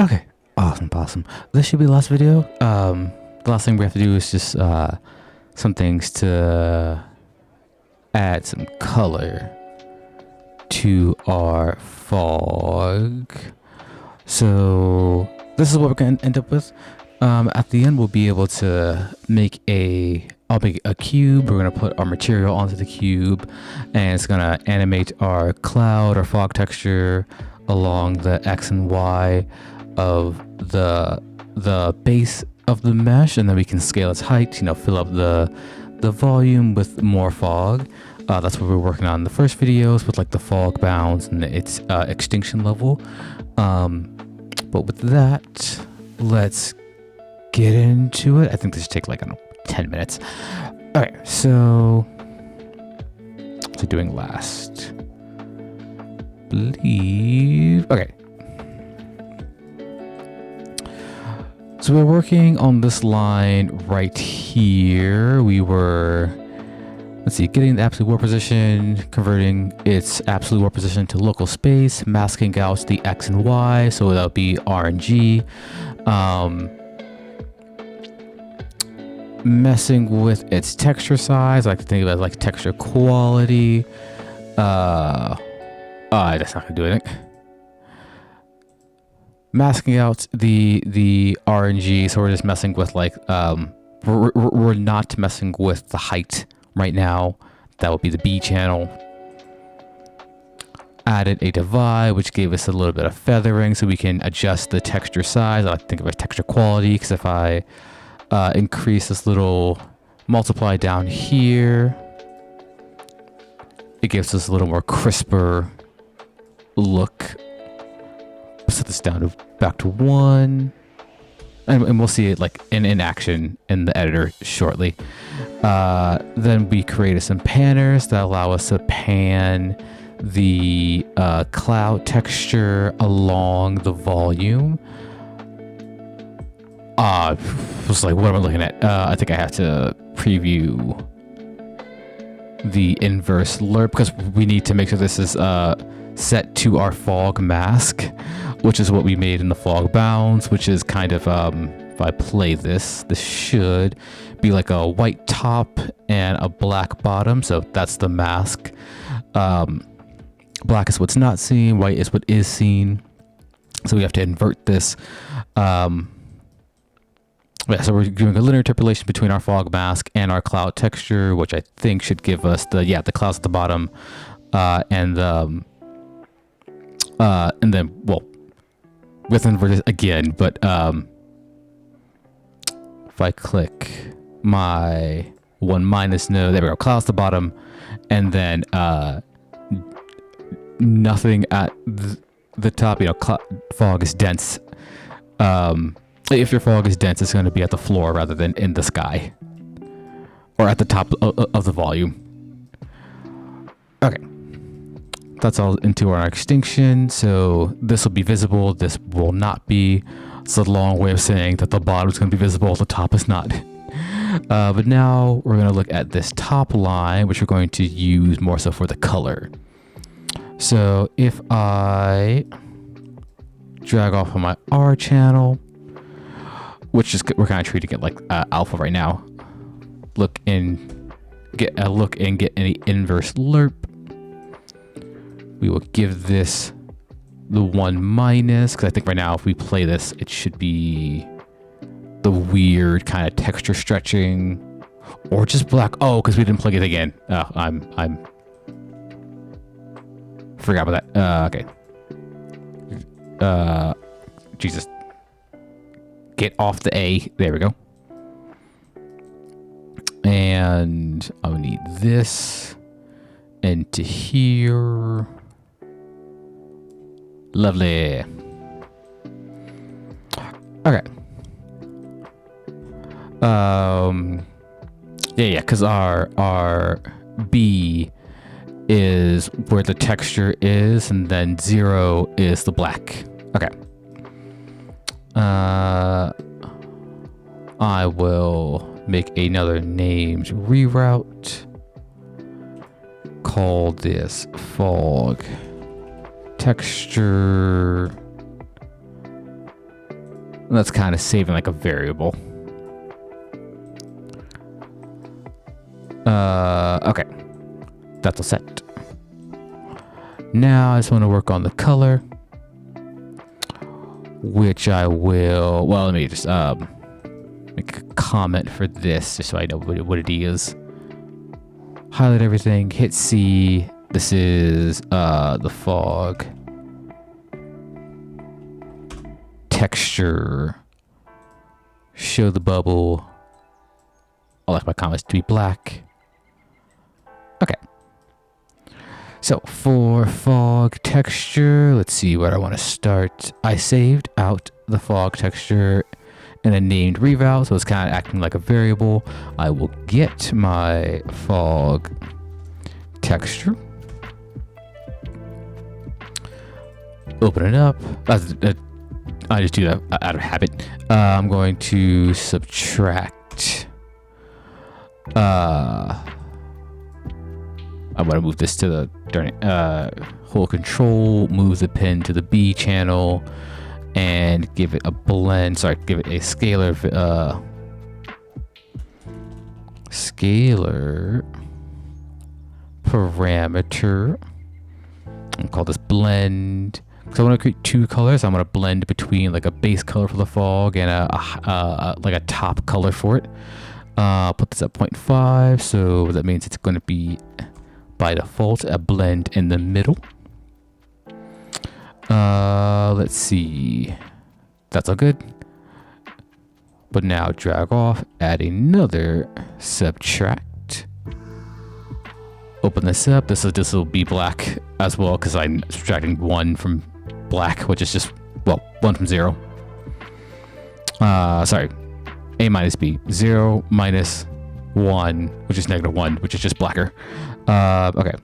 Okay, awesome. This should be the last video. The last thing we have to do is just some things to add some color to our fog. So this is what we're going to end up with. At the end, we'll be able to make I'll make a cube. We're going to put our material onto the cube, and it's going to animate our cloud or fog texture along the X and Y of the base of the mesh, and then we can scale its height, fill up the volume with more fog. That's what we're working on in the first videos with like the fog bounds and its extinction level. But with that, let's get into it. I think this should take like, 10 minutes. Okay, so doing last. Believe. Okay. So we're working on this line right here. We were, getting the absolute warp position, converting its absolute warp position to local space, masking out the X and Y, so that'll be RNG. Messing with its texture size. I like to think about like texture quality. That's not gonna do anything. Masking out the RNG, so we're just messing with like we're not messing with the height right now. That would be the B channel. Added a divide, which gave us a little bit of feathering, so we can adjust the texture size. I like to think of it texture quality, because if I increase this little multiply down here, it gives us a little more crisper look. Set this down to back to 1, and we'll see it like in action in the editor shortly. Then we created some panners that allow us to pan the cloud texture along the volume. I was like, what am I looking at? I think I have to preview the inverse lerp, because we need to make sure this is set to our fog mask, which is what we made in the fog bounds, which is kind of, if I play this should be like a white top and a black bottom. So that's the mask. Black is what's not seen, white is what is seen. So we have to invert this. Yeah, so we're doing a linear interpolation between our fog mask and our cloud texture, which I think should give us the clouds at the bottom, and then, well, with inverted again, but if I click my 1- node, there we go, clouds at the bottom, and then nothing at the top. Fog is dense. If your fog is dense, it's going to be at the floor rather than in the sky, or at the top of the volume. Okay, that's all into our extinction. So this will be visible, this will not be. It's a long way of saying that the bottom is going to be visible, the top is not. But now we're going to look at this top line, which we're going to use more so for the color. So if I drag off on my R channel, which is, we're kind of treating it like alpha right now. Look and get any inverse lerp. We will give this the 1-, because I think right now if we play this, it should be the weird kind of texture stretching, or just black. Oh, because we didn't plug it again. I'm forgot about that. Okay. Jesus. Get off the A. There we go. And I'll need this into here. Lovely. Okay. Yeah, because our B is where the texture is, and then 0 is the black. Okay. I will make another named reroute. Call this fog texture That's kind of saving like a variable. Okay. That's all set. Now I just want to work on the color, which I will, well, let me just make a comment for this just so I know what it is. Highlight everything, hit C. This is the fog. Texture. Show the bubble. I like my comments to be black. Okay. So for fog texture, let's see where I want to start. I saved out the fog texture in a named reval, so it's kind of acting like a variable. I will get my fog texture. Open it up. I just do that out of habit. I'm going to subtract. I want to move this to the hold control, move the pen to the B channel, and give it a blend. Sorry, give it a scalar parameter. I'll call this blend. So I want to create two colors. I'm going to blend between like a base color for the fog and like a top color for it. Put this at 0.5, so that means it's going to be by default a blend in the middle. Let's see, that's all good. But now drag off, add another subtract. Open this up. This will be black as well because I'm subtracting 1 from black, which is just, well, 1 from 0. Sorry, A minus B, 0 minus 1, which is -1, which is just blacker. Okay.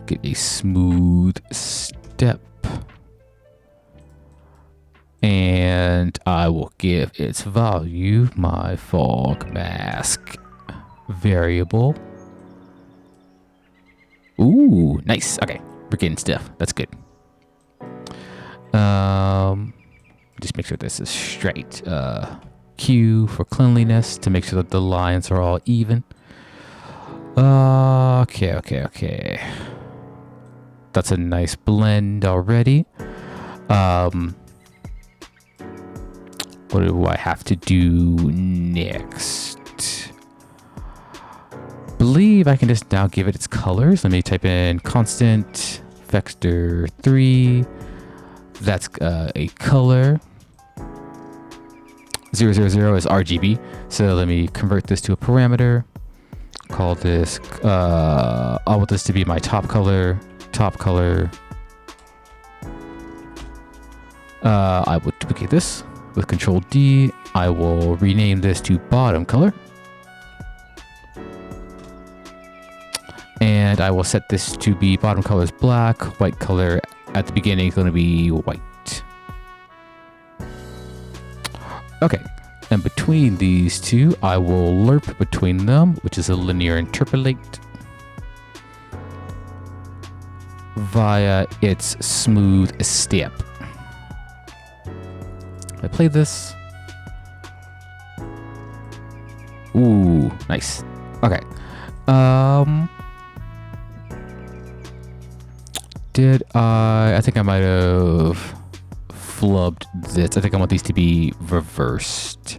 Get a smooth step. And I will give its value my fog mask variable. Ooh, nice. Okay, we're getting stuff. That's good. Just make sure this is straight. Q for cleanliness to make sure that the lines are all even. Okay. That's a nice blend already. What do I have to do next? Believe I can just now give it its colors. Let me type in constant vector 3. That's a color. 000 is RGB. So let me convert this to a parameter. Call this, I want this to be my top color. I will duplicate this with Control D. I will rename this to bottom color. And I will set this to be bottom color is black, white color at the beginning is going to be white. Okay, and between these two, I will lerp between them, which is a linear interpolate, via its smooth step. I play this. Ooh, nice. Okay. I think I might have flubbed this. I think I want these to be reversed.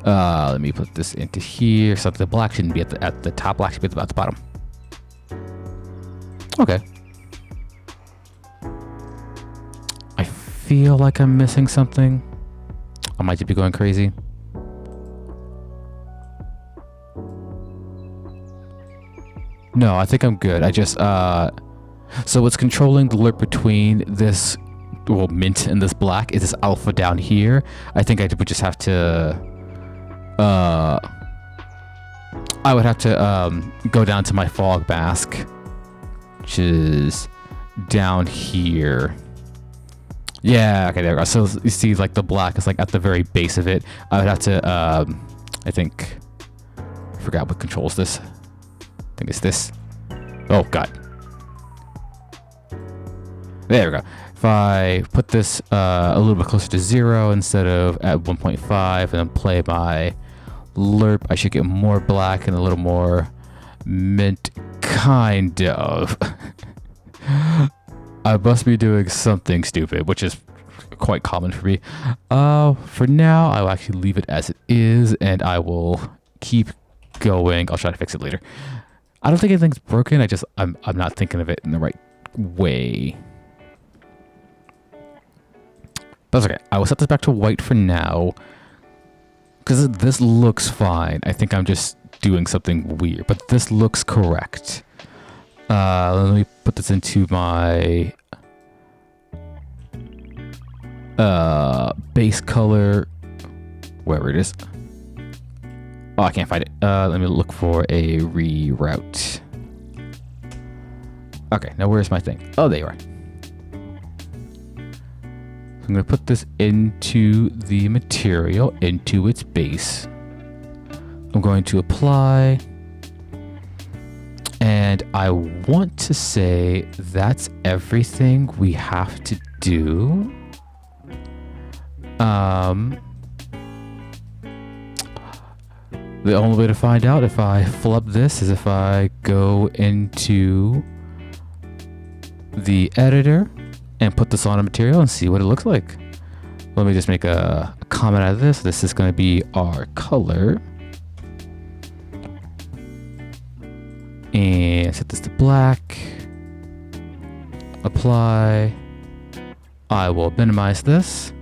Let me put this into here so that the black shouldn't be at the top, black should be at the bottom. Okay. I feel like I'm missing something. I might just be going crazy. No, I think I'm good. I just, so what's controlling the lerp between this, well, mint and this black is this alpha down here. I think I would just have to, I would have to, go down to my fog mask, which is down here. Yeah, okay, there we go. So you see, like, the black is, like, at the very base of it. I would have to, I think, I forgot what controls this. I think it's this. Oh, God. There we go. If I put this a little bit closer to 0 instead of at 1.5 and then play my lerp, I should get more black and a little more mint, kind of. I must be doing something stupid, which is quite common for me. For now, I will actually leave it as it is, and I will keep going. I'll try to fix it later. I don't think anything's broken. I'm not thinking of it in the right way. That's okay. I will set this back to white for now, because this looks fine. I think I'm just doing something weird, but this looks correct. Let me put this into my base color, wherever it is. Oh, I can't find it. Let me look for a reroute. Okay, now where's my thing? Oh, there you are. I'm going to put this into the material, into its base. I'm going to apply. And I want to say that's everything we have to do. The only way to find out if I flub this is if I go into the editor and put this on a material and see what it looks like. Let me just make a comment out of this. This is going to be our color. And set this to black. Apply. I will minimize this.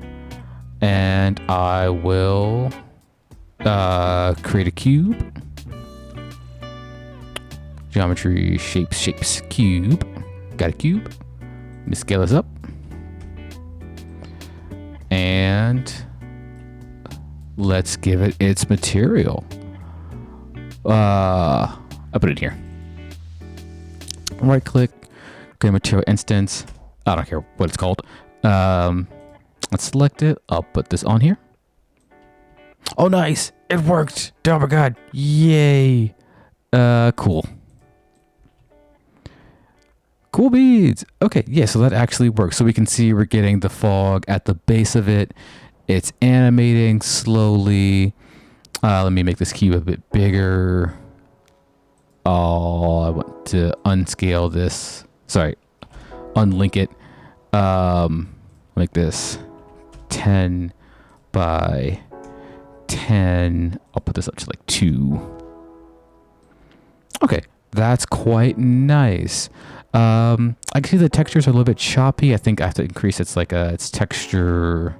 And I will create a cube. Geometry, shapes, cube. Got a cube. Let me scale this up. And let's give it its material. I put it here. Right click, create material instance. I don't care what it's called. Let's select it. I'll put this on here. Oh, nice. It worked. Oh my God. Yay. Cool. Cool beads. Okay, yeah, so that actually works. So we can see we're getting the fog at the base of it. It's animating slowly. Let me make this cube a bit bigger. Oh, I want to unscale this. Sorry, unlink it. Make this 10 by 10. I'll put this up to like 2. Okay, that's quite nice. I can see the textures are a little bit choppy. I think I have to increase its its texture.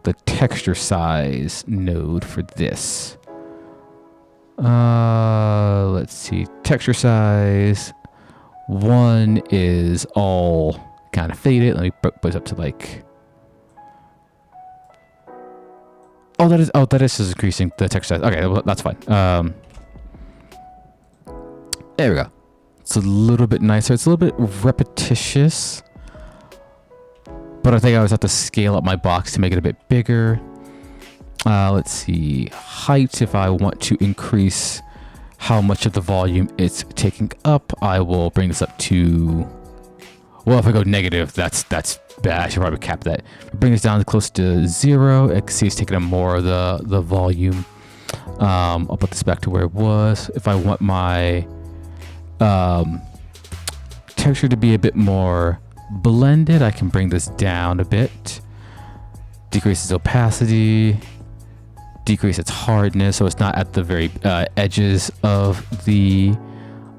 The texture size node for this. Let's see. Texture size 1 is all kind of faded. Let me put this up to like. Oh, that is just increasing the texture size. Okay, well, that's fine. There we go. It's a little bit nicer. It's a little bit repetitious. But I think I always have to scale up my box to make it a bit bigger. Let's see. Height, if I want to increase how much of the volume it's taking up, I will bring this up to... Well, if I go negative, that's bad. I should probably cap that. Bring this down to close to 0. I can see it's taking up more of the volume. I'll put this back to where it was. If I want my texture to be a bit more blended, I can bring this down a bit. Decrease its opacity. Decrease its hardness so it's not at the very edges of the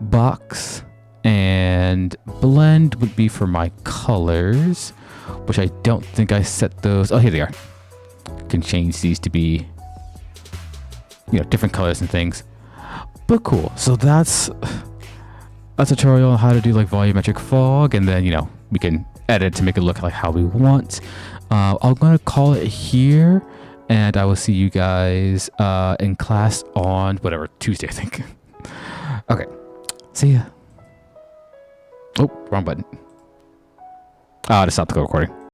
box. And blend would be for my colors, which I don't think I set those. Oh, here they are. Can change these to be, different colors and things. But cool. So that's a tutorial on how to do like volumetric fog, and then we can edit to make it look like how we want. I'm gonna call it here, and I will see you guys in class on whatever, Tuesday, I think. Okay, see ya. Oh, wrong button. I just stopped the recording.